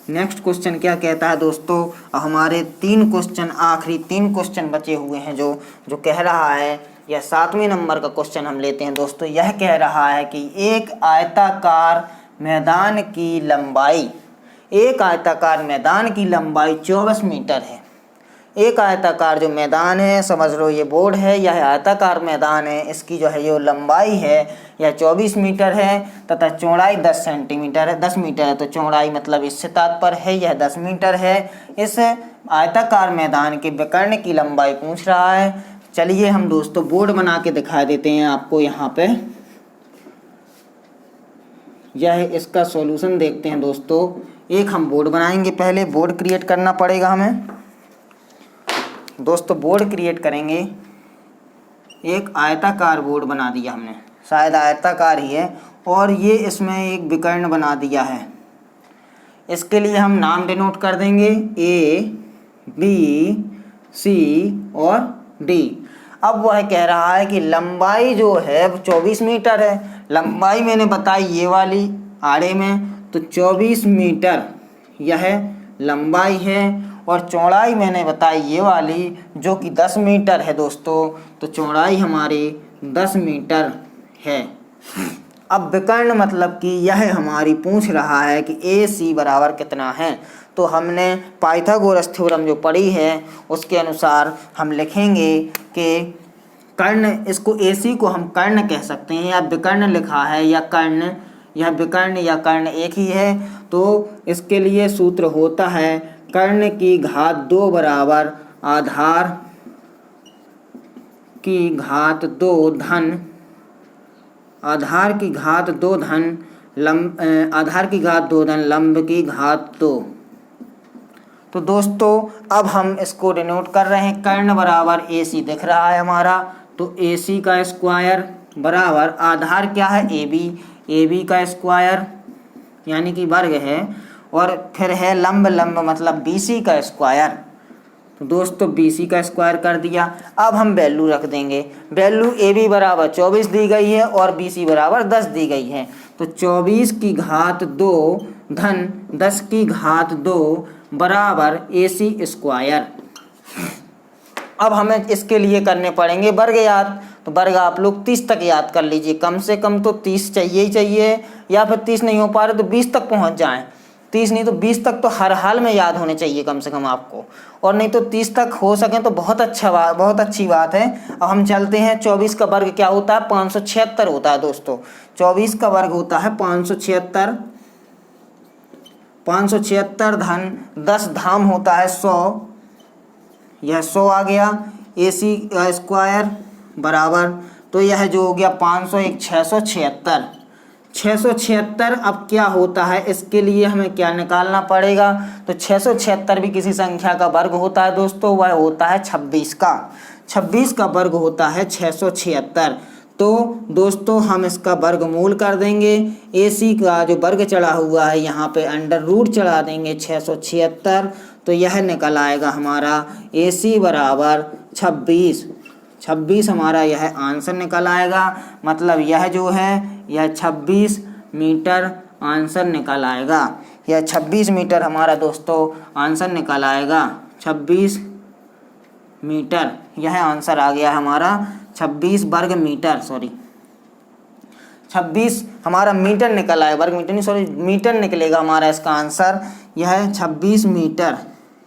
नेक्स्ट क्वेश्चन क्या कहता है दोस्तों, हमारे आखिरी तीन क्वेश्चन बचे हुए हैं। जो कह रहा है, यह 7वें नंबर का क्वेश्चन हम लेते हैं दोस्तों। यह कह रहा है कि एक आयताकार मैदान की लंबाई 24 मीटर है। एक आयताकार जो मैदान है, समझ लो ये बोर्ड है, यह आयताकार मैदान है। इसकी जो है ये लंबाई है यह 24 मीटर है तथा चौड़ाई 10 सेंटीमीटर है, 10 मीटर है। तो चौड़ाई मतलब इससे तात्पर्य है यह 10 मीटर है। इस आयताकार मैदान के विकर्ण की लंबाई पूछ रहा है। चलिए हम दोस्तों बोर्ड बना के दिखा देते हैं आपको यहाँ पे। यह इसका सॉल्यूशन देखते हैं दोस्तों। एक हम बोर्ड बनाएंगे, पहले बोर्ड क्रिएट करना पड़ेगा हमें दोस्तों। बोर्ड क्रिएट करेंगे, एक आयताकार बोर्ड बना दिया हमने, शायद आयताकार ही है, और ये इसमें एक विकर्ण बना दिया है। इसके लिए हम नाम डिनोट कर देंगे A, B, C और D। अब वह कह रहा है कि लंबाई जो है 24 मीटर है। लंबाई मैंने बताई ये वाली आड़े में, तो 24 मीटर यह लंबाई है, और चौड़ाई मैंने बताई ये वाली जो कि 10 मीटर है दोस्तों। तो चौड़ाई हमारी 10 मीटर है। अब विकर्ण मतलब कि यह हमारी पूछ रहा है कि AC बराबर कितना है। तो हमने पाइथागोरस थ्योरम जो पढ़ी है उसके अनुसार हम लिखेंगे कि कर्ण, इसको AC को हम कर्ण कह सकते हैं, या विकर्ण लिखा है या कर्ण, यह विकर्ण या कर्ण एक ही है। तो इसके लिए सूत्र होता है कर्ण की घात 2 बराबर आधार की घात 2 धन लंब की घात 2। तो दोस्तों अब हम इसको डिनोट कर रहे हैं। कर्ण बराबर AC दिख रहा है हमारा, तो AC का स्क्वायर बराबर आधार क्या है AB का स्क्वायर यानी कि वर्ग है, और फिर है लंब मतलब BC का स्क्वायर। तो दोस्तों BC का स्क्वायर कर दिया। अब हम वैल्यू रख देंगे। वैल्यू AB बराबर 24 दी गई है और BC बराबर 10 दी गई है। तो 24 की घात 2 धन 10 की घात 2 बराबर AC स्क्वायर। अब हमें इसके लिए करने पड़ेंगे वर्ग याद। तो वर्ग आप लोग 30 तक याद कर लीजिए, कम से कम तो 30 चाहिए ही चाहिए, या फिर 30 नहीं हो पा रहे तो 20 तक पहुंच जाएं। 30 नहीं तो 20 तक तो हर हाल में याद होने चाहिए कम से कम आपको, और नहीं तो 30 तक हो सके तो बहुत अच्छी बात है। अब हम चलते हैं। 24 का वर्ग क्या होता है? 576 होता है दोस्तों। 24 का वर्ग होता है 576। 576 धन 10 धाम होता है 100, यह 100 आ गया। AC का स्क्वायर बराबर, तो यह जो हो गया 500 एक 676। 676 अब क्या होता है, इसके लिए हमें क्या निकालना पड़ेगा? तो 676 भी किसी संख्या का वर्ग होता है दोस्तों, वह होता है 26 का। 26 का वर्ग होता है 676। तो दोस्तों हम इसका वर्गमूल कर देंगे। AC का जो वर्ग चढ़ा हुआ है यहाँ पे अंडर रूट चढ़ा देंगे 676, तो यह निकल आएगा हमारा AC बराबर 26। 26 हमारा यह आंसर निकल आएगा। मतलब यह जो है यह 26 मीटर आंसर निकल आएगा। यह 26 मीटर हमारा दोस्तों आंसर निकल आएगा। 26 मीटर यह आंसर आ गया हमारा। 26 वर्ग मीटर, 26 हमारा मीटर निकल आएगा, वर्ग मीटर नहीं मीटर निकलेगा हमारा इसका आंसर। यह 26 मीटर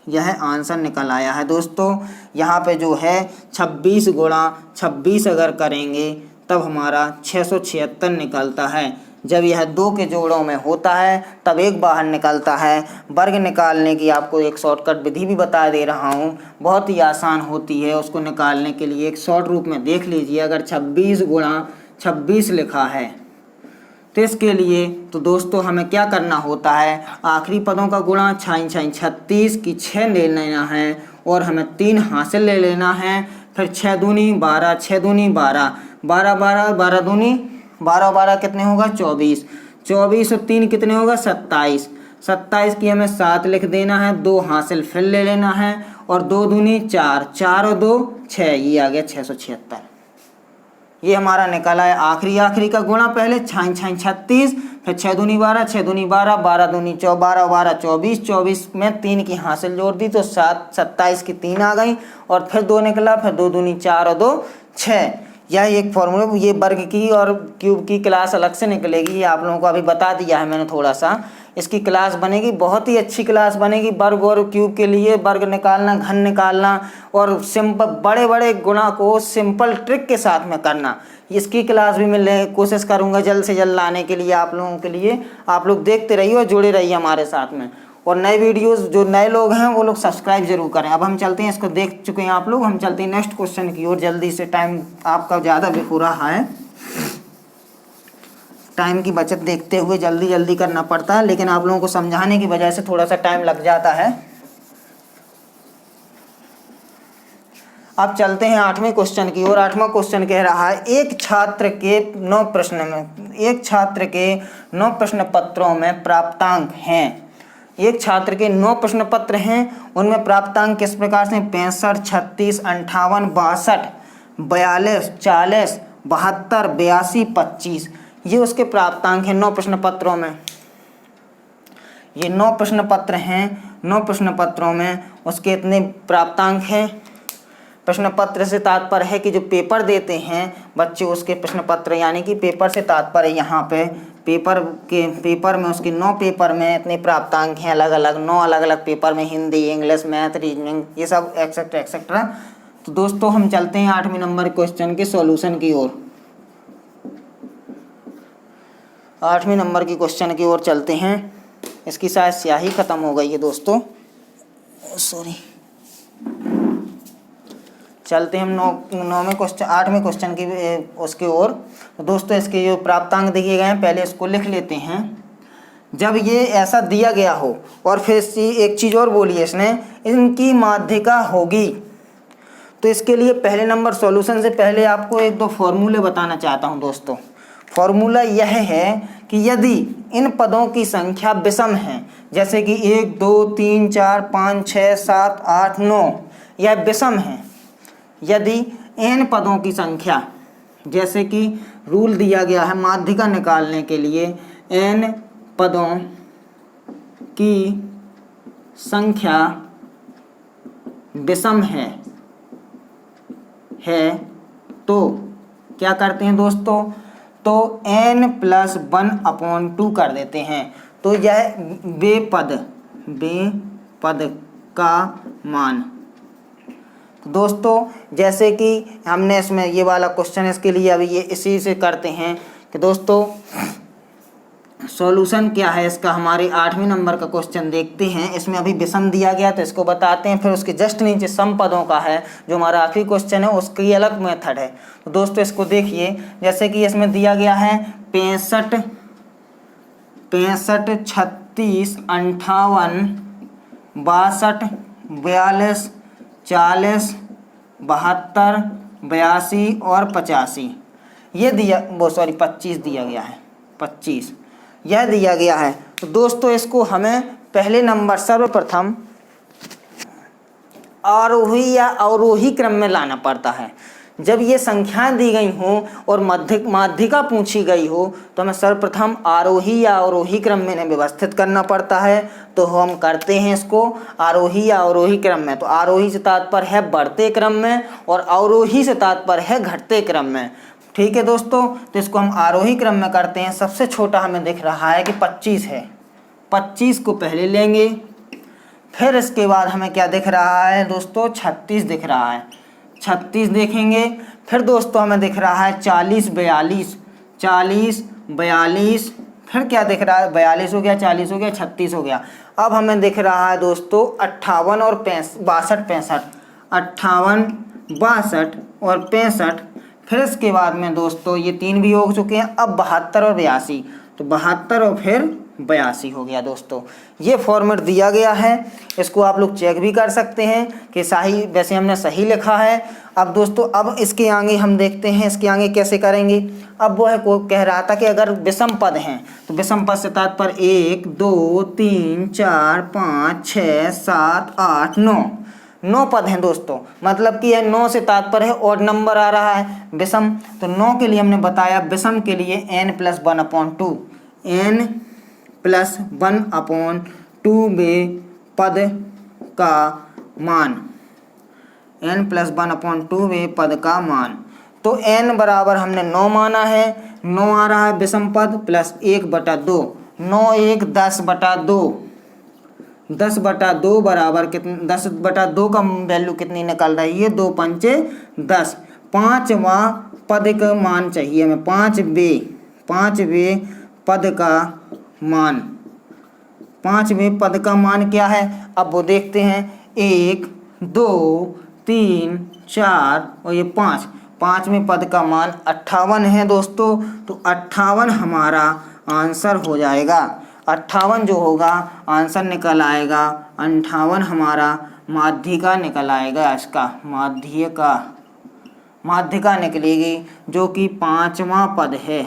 यह आंसर निकल आया है दोस्तों। यहाँ पे जो है 26 गुणा 26 अगर करेंगे तब हमारा 676 निकलता है। जब यह 2 के जोड़ों में होता है तब एक बाहर निकलता है। वर्ग निकालने की आपको एक शॉर्टकट विधि भी बता दे रहा हूँ, बहुत ही आसान होती है। उसको निकालने के लिए एक शॉर्ट रूप में देख लीजिए। अगर 26 गुणा 26 लिखा है तो इसके लिए तो दोस्तों हमें क्या करना होता है, आखिरी पदों का गुणा 36 की 6 ले लेना है, और हमें 3 हासिल ले लेना है। फिर 6 दूनी 12, 6 दूनी 12, 12 12, 12 दूनी 12, 12 कितने होगा 24, 24 और 3 कितने होगा 27, 27 की हमें 7 लिख देना है, 2 हासिल फिर ले लेना है, और 2 दूनी 4, 4 और 2 6, ये आ गया 676। ये हमारा निकला है आखिरी का गुणा। पहले 36, फिर 6 दूनी 12, 6 दूनी 12, 12 दूनी 12, 12 24, 24 में 3 की हासिल जोड़ दी तो 7, 27 की 3 आ गई, और फिर 2 निकला, फिर 2 दूनी 4 और 2 6। यह एक फॉर्मूला। ये वर्ग की और क्यूब की क्लास अलग से निकलेगी, ये आप लोगों को अभी बता दिया है मैंने थोड़ा सा। इसकी क्लास बनेगी, बहुत ही अच्छी क्लास बनेगी वर्ग और क्यूब के लिए। वर्ग निकालना, घन निकालना, और सिंपल बड़े बड़े गुणा को सिंपल ट्रिक के साथ में करना। इसकी क्लास भी मैं कोशिश करूंगा जल्द से जल्द लाने के लिए आप लोगों के लिए। आप लोग देखते रहिए और जुड़े रहिए हमारे साथ में। और नए वीडियोस जो नए लोग हैं वो लोग सब्सक्राइब जरूर करें। अब हम चलते हैं, इसको देख चुके हैं आप लोग, हम चलते हैं नेक्स्ट क्वेश्चन की ओर जल्दी से। टाइम आपका ज़्यादा भी हो रहा है, टाइम की बचत देखते हुए जल्दी जल्दी करना पड़ता है, लेकिन आप लोगों को समझाने की वजह से थोड़ा सा टाइम लग जाता है। अब चलते हैं 8वें क्वेश्चन की ओर। 8वां क्वेश्चन कह रहा है एक छात्र के 9 प्रश्न पत्रों में प्राप्तांक हैं। एक छात्र के 9 प्रश्न पत्र हैं, उनमें प्राप्तांक किस प्रकार से 65, 36, 58, 62, 42, 40, 72, 82, 25, ये उसके प्राप्तांक हैं 9 प्रश्न पत्रों में। ये 9 प्रश्न पत्र हैं, 9 प्रश्न पत्रों में उसके इतने प्राप्तांक हैं। प्रश्न पत्र से तात्पर्य है कि जो पेपर देते हैं बच्चे उसके प्रश्न पत्र, यानी कि पेपर से तात्पर्य यहाँ पे पेपर में उसके 9 पेपर में इतने प्राप्तांक हैं, अलग अलग 9 अलग अलग पेपर में, हिंदी, इंग्लिश, मैथ, रीजनिंग, ये सब एक्सेट्रा एक्सेट्रा। तो दोस्तों हम चलते हैं 8वें नंबर क्वेश्चन के सॉल्यूशन की ओर। 8वें नंबर की क्वेश्चन की ओर चलते हैं। इसकी शायद स्याही खत्म हो गई है दोस्तों, सॉरी। चलते हैं हम 8वें क्वेश्चन की उसके ओर। तो दोस्तों इसके जो प्राप्तांक दिए गए हैं पहले इसको लिख लेते हैं। जब ये ऐसा दिया गया हो, और फिर एक चीज़ और बोली है इसने, इनकी माध्यिका होगी। तो इसके लिए पहले नंबर सॉल्यूशन से पहले आपको 1-2 फॉर्मूले बताना चाहता हूँ दोस्तों। फॉर्मूला यह है कि यदि इन पदों की संख्या विषम है, जैसे कि 1, 2, 3, 4, 5, 6, 7, 8, 9, यह विषम है। यदि n पदों की संख्या, जैसे कि रूल दिया गया है माध्यिका निकालने के लिए, n पदों की संख्या विषम है तो क्या करते हैं दोस्तों, तो n+1/2 कर देते हैं। तो यह वे पद का मान। तो दोस्तों जैसे कि हमने इसमें ये वाला क्वेश्चन, इसके लिए अभी ये इसी से करते हैं कि दोस्तों सॉल्यूशन क्या है इसका। हमारे 8वें नंबर का क्वेश्चन देखते हैं। इसमें अभी विषम दिया गया तो इसको बताते हैं, फिर उसके जस्ट नीचे सम पदों का है जो हमारा आखिरी क्वेश्चन है, उसकी अलग मेथड है। तो दोस्तों इसको देखिए, जैसे कि इसमें दिया गया है 65, 36, 58, 62, 42, 40, 72, 82 और 85, ये दिया 25 दिया गया है, 25 यह दिया गया है। तो दोस्तों इसको हमें पहले नंबर सर्वप्रथम आरोही या अवरोही क्रम में लाना पड़ता है। जब ये संख्याएं दी गई हों और माध्यिका पूछी गई हो तो हमें सर्वप्रथम आरोही या अवरोही क्रम में इन्हें व्यवस्थित करना पड़ता है। तो हम करते हैं इसको आरोही या अवरोही क्रम में। तो आरोही से तात्पर्य है बढ़ते क्रम में और अवरोही से तात्पर्य है घटते क्रम में। ठीक है दोस्तों, तो इसको हम आरोही क्रम में करते हैं। सबसे छोटा हमें दिख रहा है कि 25 है, 25 को पहले लेंगे। फिर इसके बाद हमें क्या दिख रहा है दोस्तों, 36 दिख रहा है, 36 देखेंगे। फिर दोस्तों हमें दिख रहा है 40, 42, 40, 42, फिर क्या दिख रहा है, 42 हो गया, 40 हो गया, 36 हो गया। अब हमें दिख रहा है दोस्तों 58 और 62, 65, 58, 62 और 65। फिर इसके बाद में दोस्तों ये 3 भी हो चुके हैं। अब 72 और 82, तो 72 और फिर 82 हो गया दोस्तों। ये फॉर्मेट दिया गया है, इसको आप लोग चेक भी कर सकते हैं कि सही, वैसे हमने सही लिखा है। अब दोस्तों अब इसके आगे हम देखते हैं इसके आगे कैसे करेंगे। अब वो है को कह रहा था कि अगर विषम पद हैं तो विषम पद से तात्पर्य 1, 2, 3, 4, 5, 6, 7, 8, 9 पद हैं दोस्तों। मतलब कि यह 9 से तात्पर्य है और नंबर आ रहा है विषम। तो 9 के लिए हमने बताया विषम के लिए n+1/2, n+1/2 में पद का मान, n+1/2 में पद का मान। तो n बराबर हमने 9 माना है, 9 आ रहा है विषम पद प्लस 1/2, 9 1 10/2, 10/2 बराबर कितने, 10/2 का वैल्यू कितनी निकल रही है, 2 पंचे 10। 5वां पद का मान चाहिए हमें, 5वें पद का मान, पाँचवें पद का मान क्या है, अब वो देखते हैं। 1 2 3 4 और ये 5, पाँचवें पद का मान 58 है दोस्तों। तो 58 हमारा आंसर हो जाएगा। 58 जो होगा आंसर निकल आएगा। 58 हमारा माध्यिका निकल आएगा। इसका माध्यिका निकलेगी, जो कि पाँचवा पद है।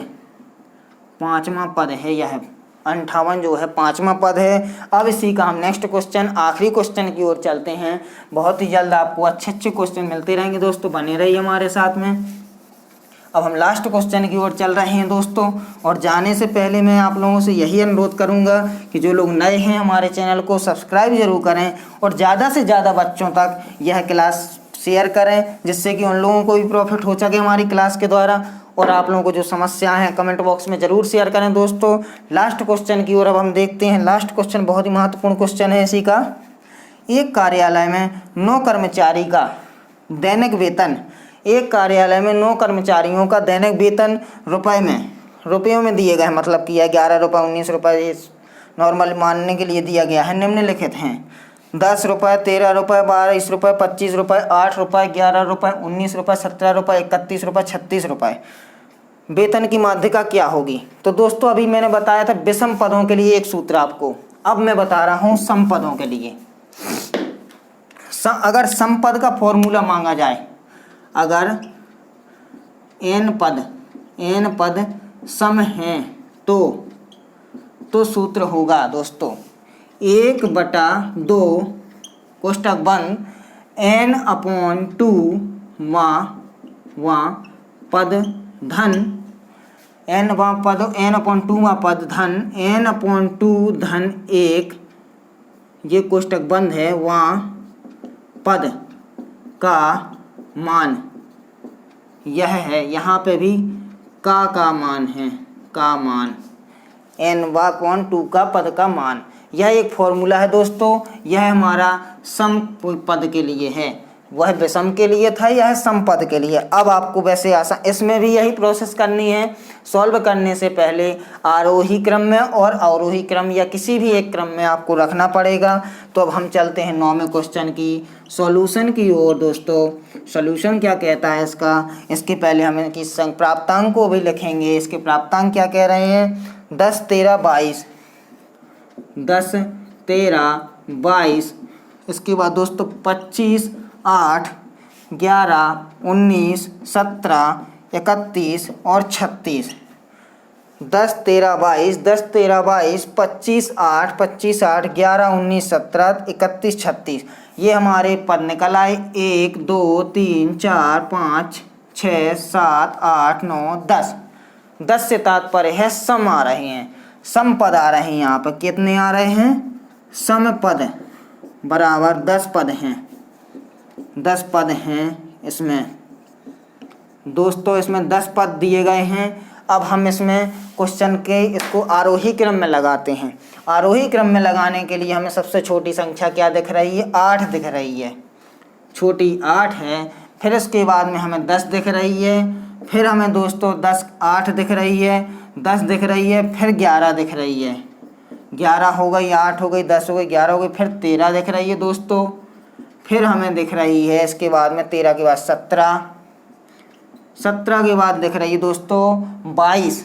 पाँचवा पद है यह 58 जो है पाँचवा पद है। अब इसी का हम नेक्स्ट क्वेश्चन, आखिरी क्वेश्चन की ओर चलते हैं। बहुत ही जल्द आपको अच्छे क्वेश्चन मिलते रहेंगे दोस्तों, बने रहिए हमारे साथ में। अब हम लास्ट क्वेश्चन की ओर चल रहे हैं दोस्तों, और जाने से पहले मैं आप लोगों से यही अनुरोध करूंगा कि जो लोग नए हैं हमारे चैनल को सब्सक्राइब जरूर करें और ज़्यादा से ज़्यादा बच्चों तक यह क्लास शेयर करें, जिससे कि उन लोगों को भी प्रॉफिट हो सके हमारी क्लास के द्वारा। और आप लोगों को जो समस्याएं हैं कमेंट बॉक्स में ज़रूर शेयर करें दोस्तों। लास्ट क्वेश्चन की ओर अब हम देखते हैं। लास्ट क्वेश्चन बहुत ही महत्वपूर्ण क्वेश्चन है इसी का। एक कार्यालय में 9 कर्मचारी का दैनिक वेतन, एक कार्यालय में 9 कर्मचारियों का दैनिक वेतन रुपयों में दिए गए, मतलब कि 11 रुपये 19 रुपये नॉर्मल मानने के लिए दिया गया है। निम्नलिखित हैं 10 रुपये 13 रुपये 22 रुपये 25 रुपये 8 रुपये 11 रुपये 19 रुपये 17 रुपये 31 रुपये 36 रुपये वेतन की माध्यिका क्या होगी। तो दोस्तों अभी मैंने बताया था विषम पदों के लिए एक सूत्र आपको, अब मैं बता रहा हूँ सम पदों के लिए। अगर सम पद का फॉर्मूला मांगा जाए, अगर n पद सम हैं तो सूत्र होगा दोस्तों 1/2 कोष्ठक बंद n/2 वां पद धन n/2 पद धन n/2 धन 1, ये कोष्ठक बंद है, वां पद का मान यह है। यहाँ पे भी का मान है, का मान n/2 का पद का मान। यह एक फॉर्मूला है दोस्तों। यह हमारा सम पद के लिए है, वह विषम के लिए था, यह सम पद के लिए। अब आपको वैसे इसमें भी यही प्रोसेस करनी है। सॉल्व करने से पहले आरोही क्रम में और अवरोही क्रम या किसी भी एक क्रम में आपको रखना पड़ेगा। तो अब हम चलते हैं 9वें क्वेश्चन की सॉल्यूशन की ओर दोस्तों। सॉल्यूशन क्या कहता है इसके पहले हम इनकी प्राप्तांक को भी लिखेंगे। इसके प्राप्तांक क्या कह रहे हैं, 10 13 22, इसके बाद दोस्तों 25 8 11 19 17 31 और 36। 10 13 22 25 8 11 19 17 31 36 ये हमारे पद निकल आए। 1 2 3 4 5 6 7 8 9 10। 10 से तात्पर्य है सम आ रहे हैं, सम पद आ रहे हैं। यहाँ पर कितने आ रहे हैं, सम पद बराबर 10 पद हैं, 10 पद हैं इसमें दोस्तों। इसमें 10 पद दिए गए हैं। अब हम इसमें क्वेश्चन के इसको आरोही क्रम में लगाते हैं। आरोही क्रम में लगाने के लिए हमें सबसे छोटी संख्या क्या दिख रही है, 8 दिख रही है, छोटी 8 है। फिर इसके बाद में हमें 10 दिख रही है, फिर हमें दोस्तों 8 दिख रही है, 10 दिख रही है, फिर 11 दिख रही है, 11 हो गई, 8 हो गई, 10 हो गई, 11 हो गई, फिर 13 दिख रही है दोस्तों। फिर हमें दिख रही है इसके बाद में 13 के बाद 17 के बाद दिख रही है दोस्तों 22,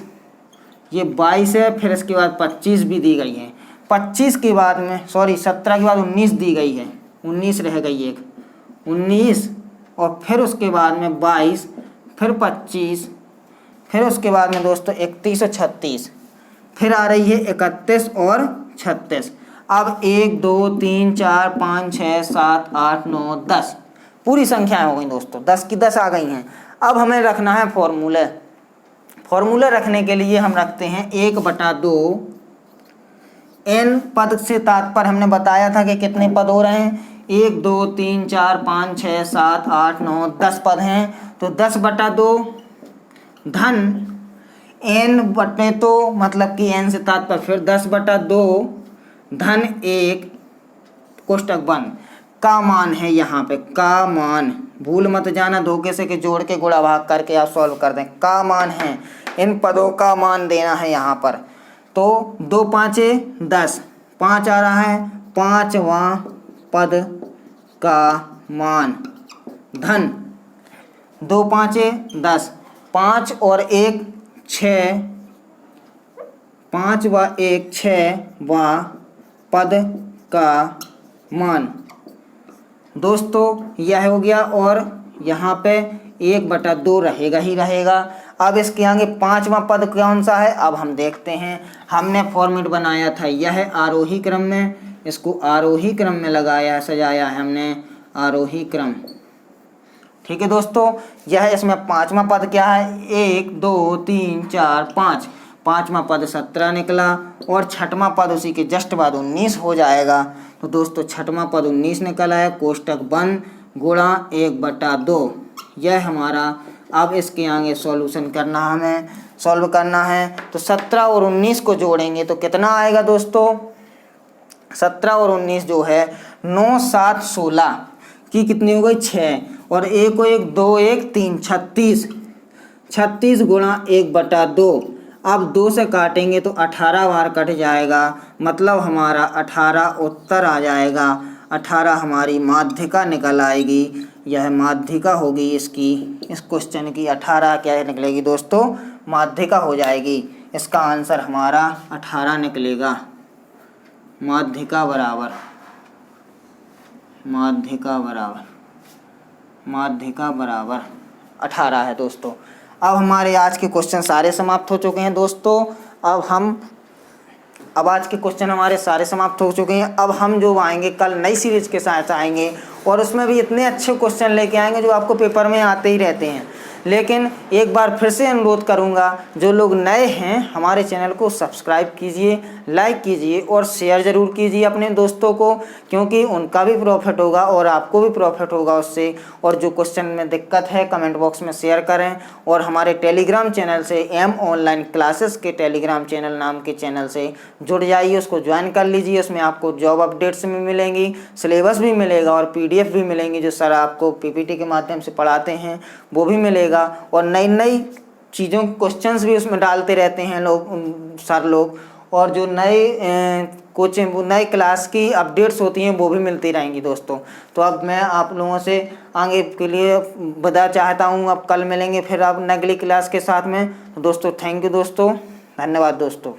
ये 22 है। फिर इसके बाद 25 भी दी गई है, 25 के बाद में 17 के बाद 19 दी गई है, 19 रह गई एक, 19 और फिर उसके बाद में 22, फिर 25, फिर उसके बाद में दोस्तों 31 और 36, फिर आ रही है 31 और 36। अब 1 2 3 4 5 6 7 8 9 10 पूरी संख्याएं हो गई दोस्तों, 10 की 10 आ गई हैं। अब हमें रखना है फॉर्मूला रखने के लिए हम रखते हैं 1/2 n पद से तात्पर्य हमने बताया था कि कितने पद हो रहे हैं, 1 2 3 4 5 6 7 8 9 10 पद हैं। तो 10/2 धन n/2 मतलब कि n से तात्पर्य फिर 10/2 धन 1 कोष्ठक बंद का मान है। यहाँ पे का मान भूल मत जाना, धोखे से कि जोड़ के गुणा भाग करके आप सॉल्व कर दें। का मान है, इन पदों का मान देना है यहाँ पर। तो 2 5 10, 5 आ रहा है, 5वां पद का मान धन 2 5 10, 5 और 1 6, 5 व 1 6वां पद का मान। दोस्तों यह हो गया और यहाँ पे 1/2 रहेगा ही रहेगा। अब इसके आगे 5वां पद कौन सा है, अब हम देखते हैं। हमने फॉर्मेट बनाया था यह आरोही क्रम में, इसको आरोही क्रम में लगाया है, सजाया है हमने आरोही क्रम। ठीक है दोस्तों, यह इसमें 5वां पद क्या है, 1 2 3 4 5, 5वां पद 17 निकला और 6वां पद उसी के जस्ट बाद 19 हो जाएगा। तो दोस्तों 6वां पद 19 निकला है, कोष्टक बंद, गुणा 1/2, यह हमारा। अब इसके आगे सॉल्यूशन करना, हमें सॉल्व करना है। तो 17 और 19 को जोड़ेंगे तो कितना आएगा दोस्तों, 17 और 19 जो है 9 7 16 की कितनी हो गई 6, और 1 को 1 2 1 3 36, 36 गुणा 1/2। अब 2 से काटेंगे तो 18 बार कट जाएगा, मतलब हमारा 18 उत्तर आ जाएगा। 18 हमारी माध्यिका निकल आएगी, यह माध्यिका होगी इसकी, इस क्वेश्चन की 18 क्या निकलेगी दोस्तों, माध्यिका हो जाएगी। इसका आंसर हमारा 18 निकलेगा। माध्यिका बराबर 18 है दोस्तों। अब हमारे आज के क्वेश्चन सारे समाप्त हो चुके हैं दोस्तों। अब आज के क्वेश्चन हमारे सारे समाप्त हो चुके हैं। अब हम जो आएंगे कल नई सीरीज के साथ आएंगे और उसमें भी इतने अच्छे क्वेश्चन लेके आएंगे जो आपको पेपर में आते ही रहते हैं। लेकिन एक बार फिर से अनुरोध करूंगा, जो लोग नए हैं हमारे चैनल को सब्सक्राइब कीजिए, लाइक कीजिए और शेयर ज़रूर कीजिए अपने दोस्तों को, क्योंकि उनका भी प्रॉफिट होगा और आपको भी प्रॉफिट होगा उससे। और जो क्वेश्चन में दिक्कत है कमेंट बॉक्स में शेयर करें, और हमारे टेलीग्राम चैनल से एम ऑनलाइन क्लासेस के टेलीग्राम चैनल नाम के चैनल से जुड़ जाइए, उसको ज्वाइन कर लीजिए। उसमें आपको जॉब अपडेट्स भी मिलेंगी, सिलेबस भी मिलेगा और PDF भी मिलेंगी, जो सर आपको PPT के माध्यम से पढ़ाते हैं वो भी मिलेगा। और नई नई चीज़ों के क्वेश्चंस भी उसमें डालते रहते हैं सर लोग, और जो नए कोचिंग नए क्लास की अपडेट्स होती हैं वो भी मिलती रहेंगी दोस्तों। तो अब मैं आप लोगों से आगे के लिए विदा चाहता हूँ। अब कल मिलेंगे फिर अब अगली क्लास के साथ में। तो दोस्तों थैंक यू दोस्तों, धन्यवाद दोस्तों।